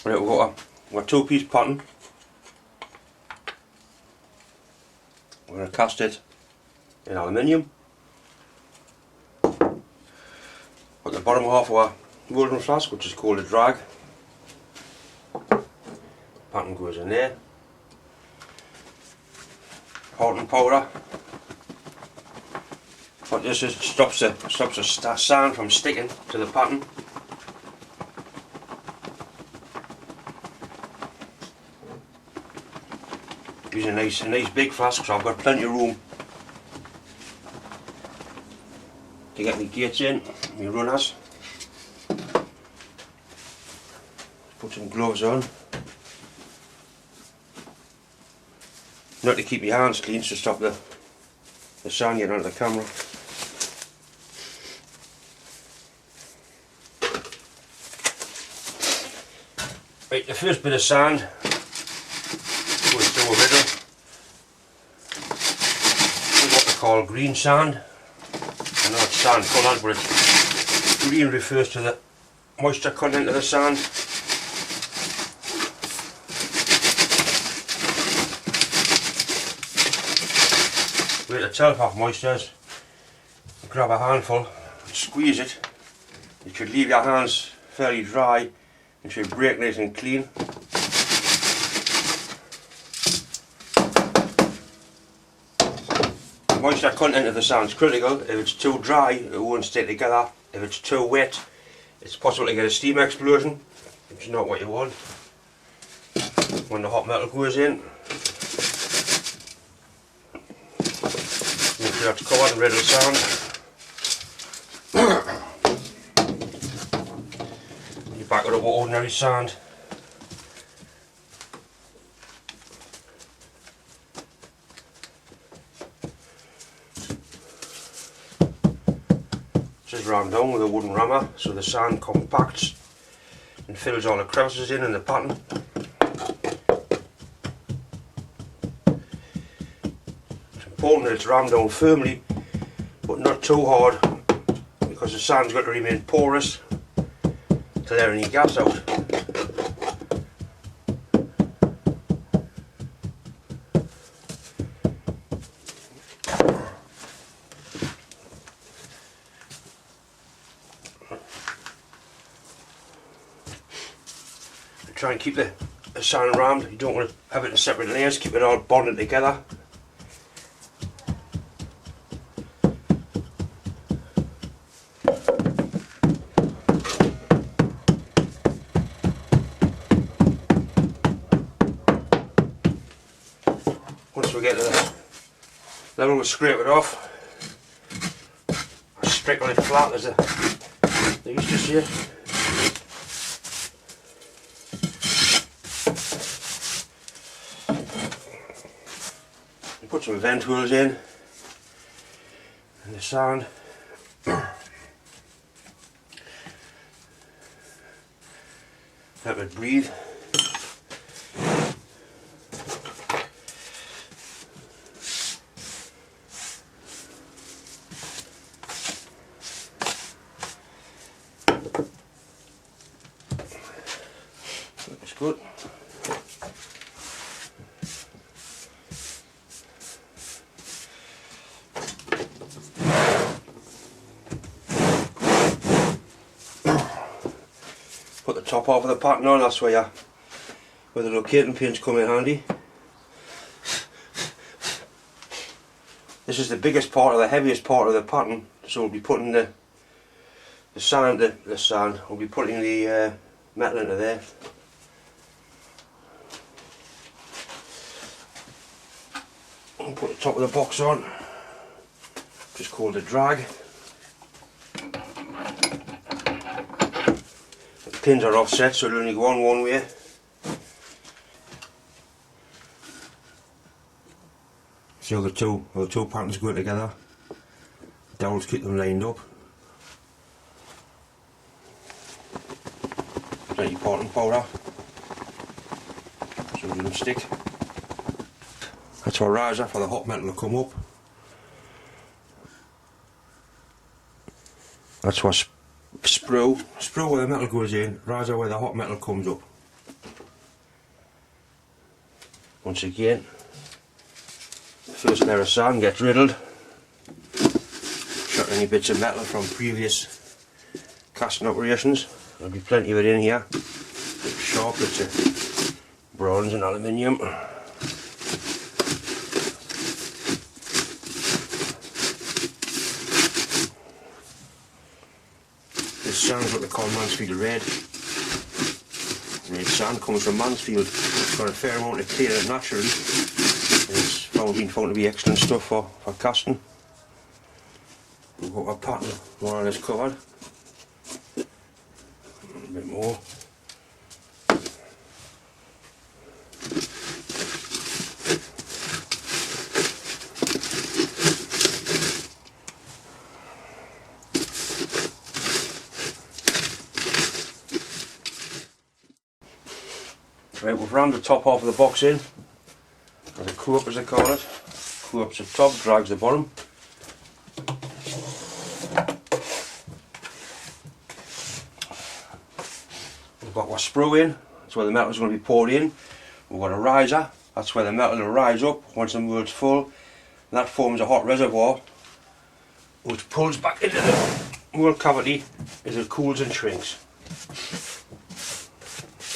Right, we've got a 2-piece pattern. We're going to cast it in aluminium. Put the bottom half of our golden flask, which is called a drag. Pattern goes in there. Hardening powder. What this is, stops the sand from sticking to the pattern. Using a nice big flask, so I've got plenty of room to get my gates in, my runners. Put some gloves on. Not to keep your hands clean, to stop the sand getting onto the camera. Right, the first bit of sand goes through a riddle with what they call green sand. I know it's sand coloured, but green refers to the moisture content of the sand. Way to tell how moisture is, grab a handful and squeeze it. You should leave your hands fairly dry. It should break nice and clean. The moisture content of the sand is critical. If it's too dry, it won't stay together. If it's too wet, it's possible to get a steam explosion, which is not what you want. When the hot metal goes in, make sure it's covered in riddle sand. Back it up with ordinary sand. Just ram down with a wooden rammer so the sand compacts and fills all the crevices in the pattern. It's important that it's rammed down firmly but not too hard, because the sand's got to remain porous to let any gas out. Try and keep the sand rammed. You don't want to have it in separate layers, keep it all bonded together. Once we get to the level, we'll scrape it off. Sprinkle it flat as they used to say. Put some vent holes in the sand. Let it breathe. Looks good. Put the top off of the pattern on, that's where the locating pins come in handy. This is the biggest part, or the heaviest part of the pattern, so we'll be putting the sand, we'll be putting the metal into there. And put the top of the box on, which is called a drag. The pins are offset, so it'll only go on one way. See how the two patterns go together. Dowels keep them lined up. Plenty of parting powder, so it doesn't stick. That's our riser for the hot metal to come up. That's what sprue where the metal goes in, riser where the hot metal comes up. Once again, the first layer of sand gets riddled, shot any bits of metal from previous casting operations. There'll be plenty of it in here. Sharp bits of bronze and aluminium. This sand's what they call Mansfield Red. Red sand comes from Mansfield. It's got a fair amount of clear naturally. It's been found to be excellent stuff for casting. We've got our pattern more or less covered. A bit more. Right, we've rammed the top half of the box in. Got a coup up as they call it. Coup up's the top, drags the bottom. We've got our sprue in, that's where the metal's going to be poured in. We've got a riser, that's where the metal will rise up once the mold's full. And that forms a hot reservoir which pulls back into the mold cavity as it cools and shrinks.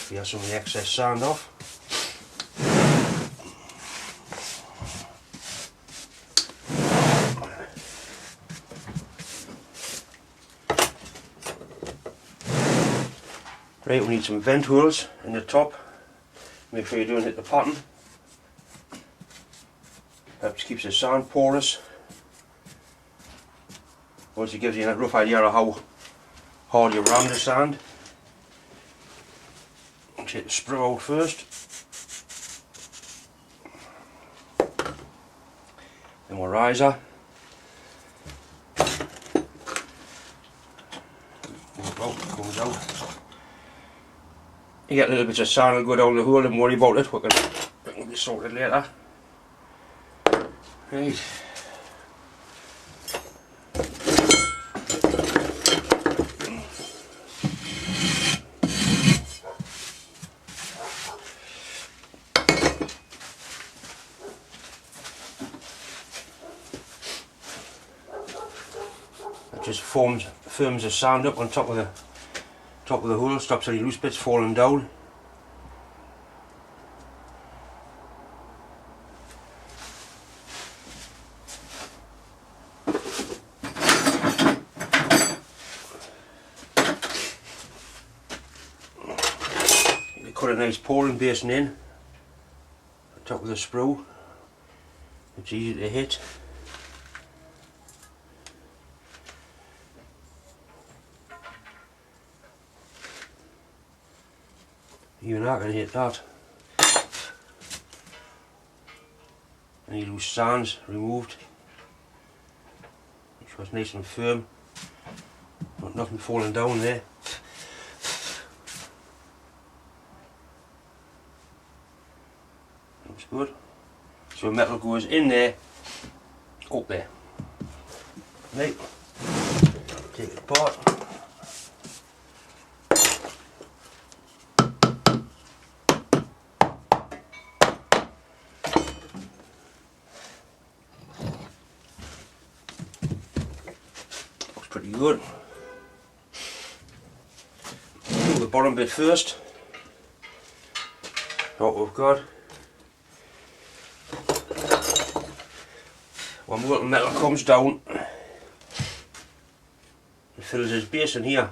Clear some of the excess sand off. Right, we need some vent holes in the top. Make sure you don't hit the pattern. Helps keeps the sand porous. Also gives you a rough idea of how hard you ram the sand. Take the sprue out first. Then we'll riser. Comes out. You get little bits of sand will go down the hole, don't worry about it, we can be sorted later. Right. It just firms the sand up on top of the hole, stops any loose bits falling down. You cut a nice pouring basin in on top of the sprue. It's easy to hit. Even I can hit that. Any loose sands removed. Make sure it's nice and firm. Not nothing falling down there. Looks good. So metal goes in there, up there. Right. Take it apart. Pretty good. Do the bottom bit first. What we've got. When molten metal comes down, it fills this basin here.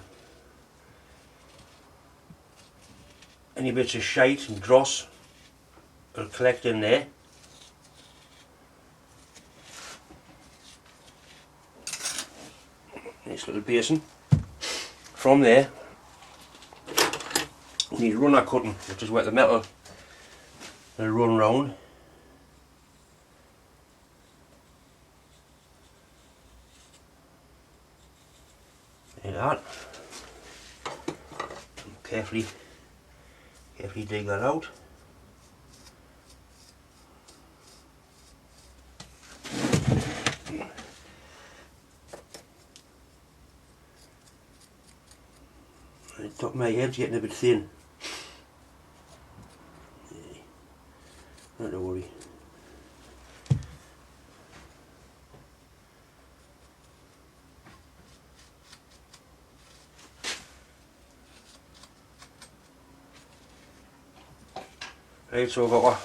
Any bits of shite and dross will collect in there. Nice little basin. From there, we need runner cutting, which is where the metal will run round. Like that. Carefully dig that out. The top of my head's getting a bit thin. not to worry. Right, so we've got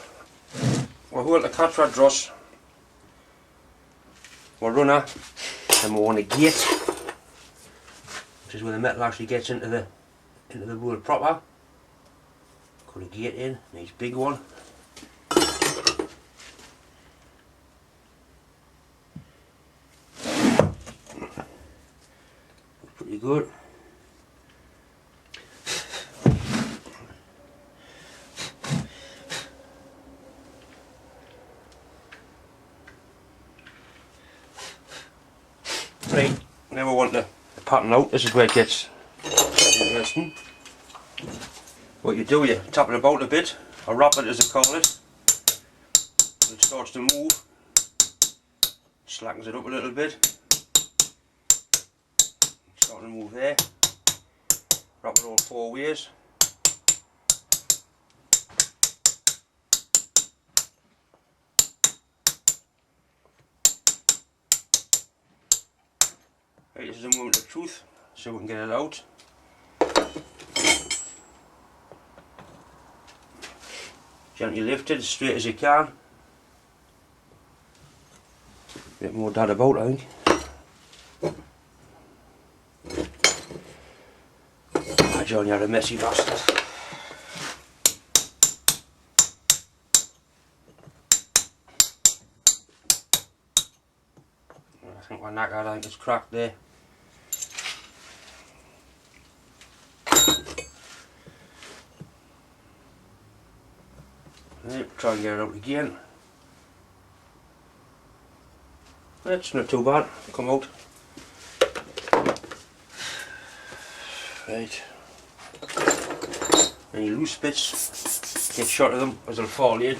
we'll hold the catch rod dross, we'll runner, and we want a gate, which is where the metal actually gets into the wood proper. Put a gate in, nice big one. Pretty good. Right, now we want the pattern out. This is where it gets interesting. What you do, you tap it about a bit, or wrap it as they call it. It starts to move, slackens it up a little bit. Starting to move there. Wrap it all 4 ways. Right, this is a moment of truth, so we can get it out. Gently lift it as straight as you can. A bit more dad about, I think. Ah, John, you're a messy bastard. I think we're knackered, I think it's cracked there. Right, try and get it out again. It's not too bad, come out. Right. Any loose bits, get shot of them as they'll fall in.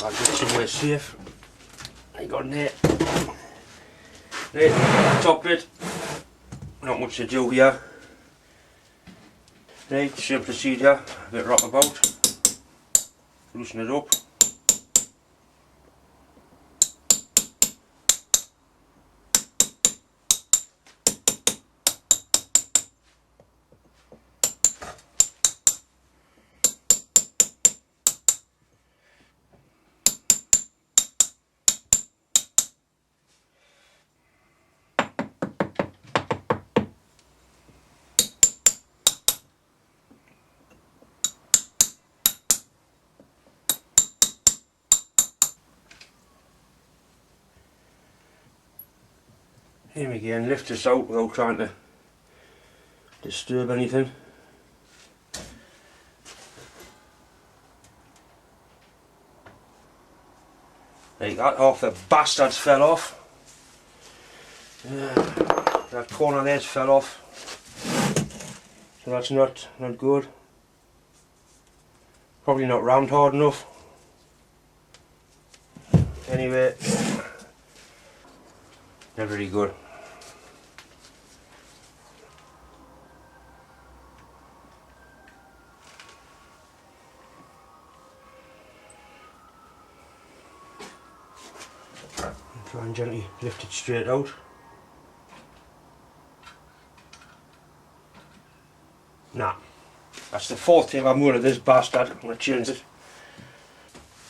I'll get somewhere safe. I got in there. Right, top bit. Not much to do here. Right, same procedure. A bit rock about. Loosen it up. Here we go, and lift this out without trying to disturb anything. Like that, half the bastards fell off. That corner there's fell off. So that's not good. Probably not round hard enough. Anyway, not very good. Try and gently lift it straight out. Nah, that's the 4th time I'm going to this bastard. I'm going to change it.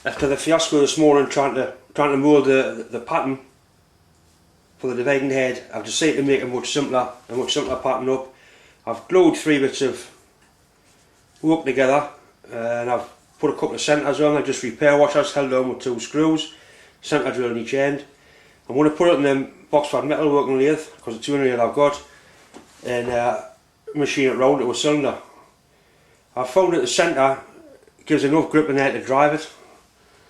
After the fiasco this morning trying to mould the pattern for the dividing head, I've decided to make a much simpler pattern up. I've glued 3 bits of rope together and I've put a couple of centres on. They're just repair washers held on with 2 screws, centre drill on each end. I'm going to put it in the box fat metal working lathe because it's the only lathe I've got, and machine it round to a cylinder. I've found that the centre gives enough grip in there to drive it.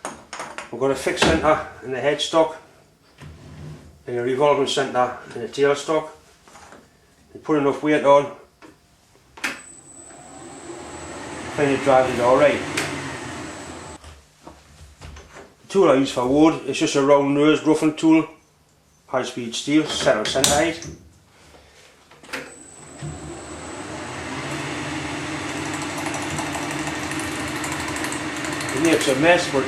I've got a fixed centre in the headstock and a revolving centre in the tailstock. You put enough weight on, find it drives it alright. tool I use for wood is just a round nose roughing tool, high speed steel, set on centre height. It makes a mess, but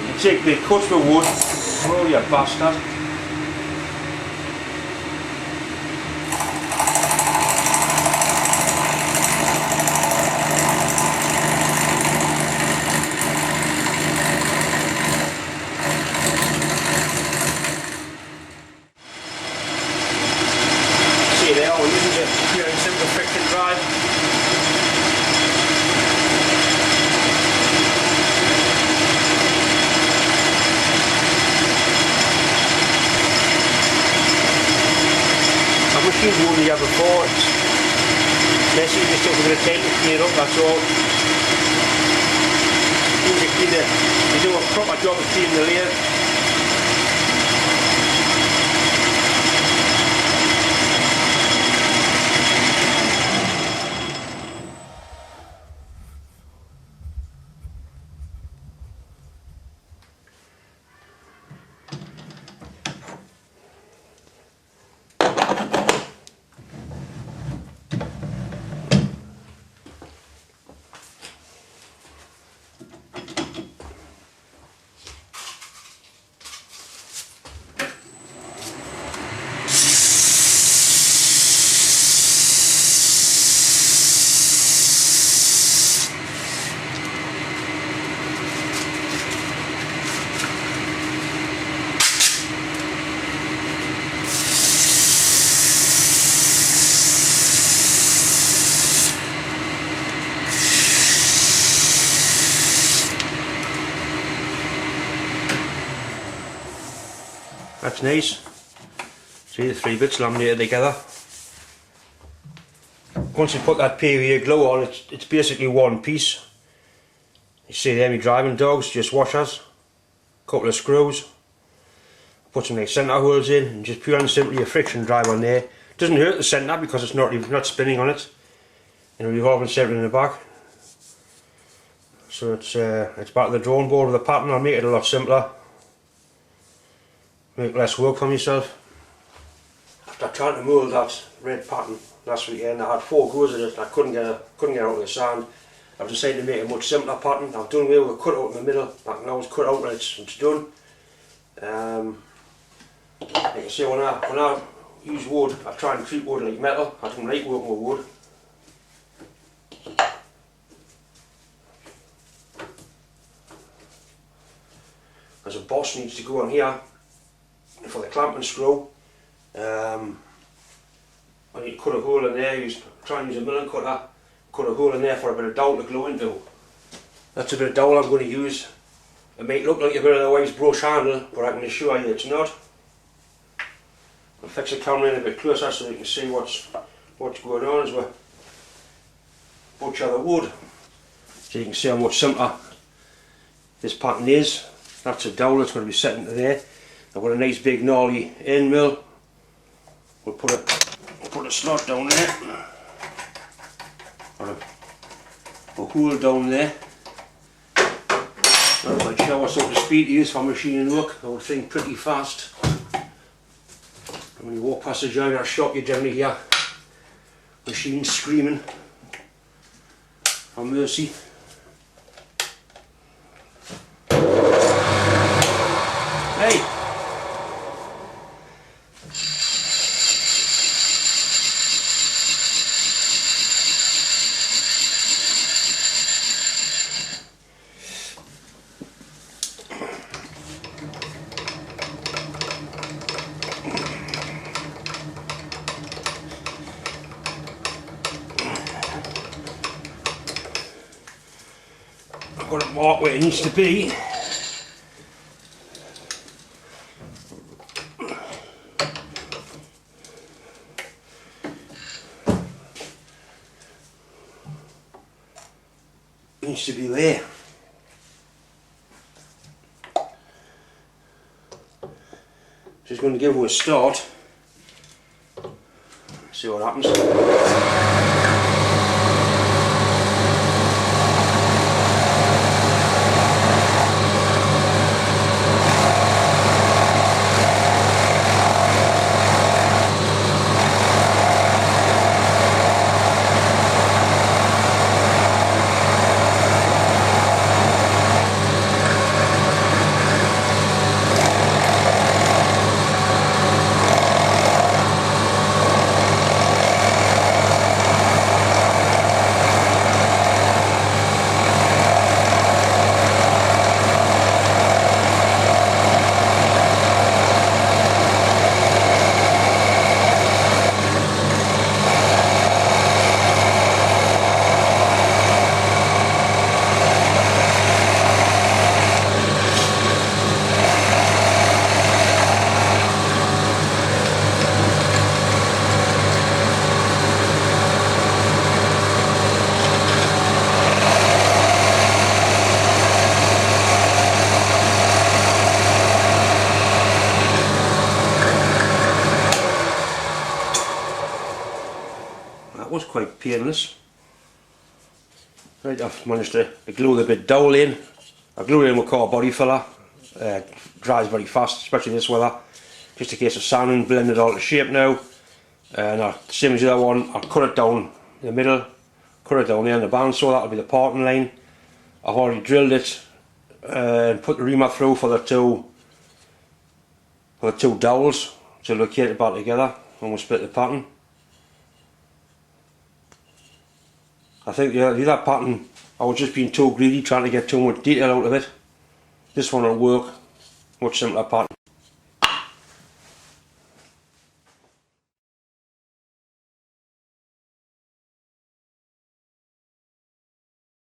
you take big cuts with wood. Oh, you bastard. See there, we're using the pure and simple friction drive. I've machined one the year before. It's messy, just took a bit of time to clean it up, that's all. You do a proper job of cleaning the lathe. That's nice. See the three bits laminated together. Once you put that PVA glue on, it's basically one piece. You see there, my driving dogs, just washers, couple of screws. Put some nice centre holes in, and just pure and simply a friction drive on there. Doesn't hurt the centre because it's not spinning on it. And a revolving centre in the back. So it's back to the drawing board with the pattern. I'll make it a lot simpler. Make less work for myself. After trying to mould that red pattern last weekend, I had 4 goes at it. I couldn't get out of the sand. I've decided to make a much simpler pattern. I've done away with a cut out in the middle. I can always cut out when it's done. Like I say, when I use wood, I try and treat wood like metal. I don't like working with wood. There's a boss needs to go on here for the clamping screw. I need to cut a hole in there, try and use a milling cutter, cut a hole in there for a bit of dowel to glue into. That's a bit of dowel I'm going to use. It might look like a bit of a white brush handle, but I can assure you it's not. I'll fix the camera in a bit closer so you can see what's going on as we butcher the wood. So you can see how much simpler this pattern is. That's a dowel that's going to be set into there. I've got a nice big gnarly end mill. We'll put a slot down there, or a hole down there. I'm not quite sure what sort of speed it is for machining work. I would think pretty fast. And when you walk past the joiner shop, you generally hear machines screaming for mercy. Hey! I've got it marked where it needs to be. It needs to be there. going to give it a start. See what happens. That was quite painless. Right, I've managed to glue the bit dowel in. I glued it in with car body filler. Dries very fast, especially this weather. Just a case of sanding, blend it all to shape now. And same as the other one, I'll cut it down in the middle, cut it down there in the band, so that'll be the parting line. I've already drilled it and put the reamer through for the two dowels to locate it back together when we split the pattern. I think the other pattern, I was just being too greedy, trying to get too much detail out of it. This one will work, much simpler pattern.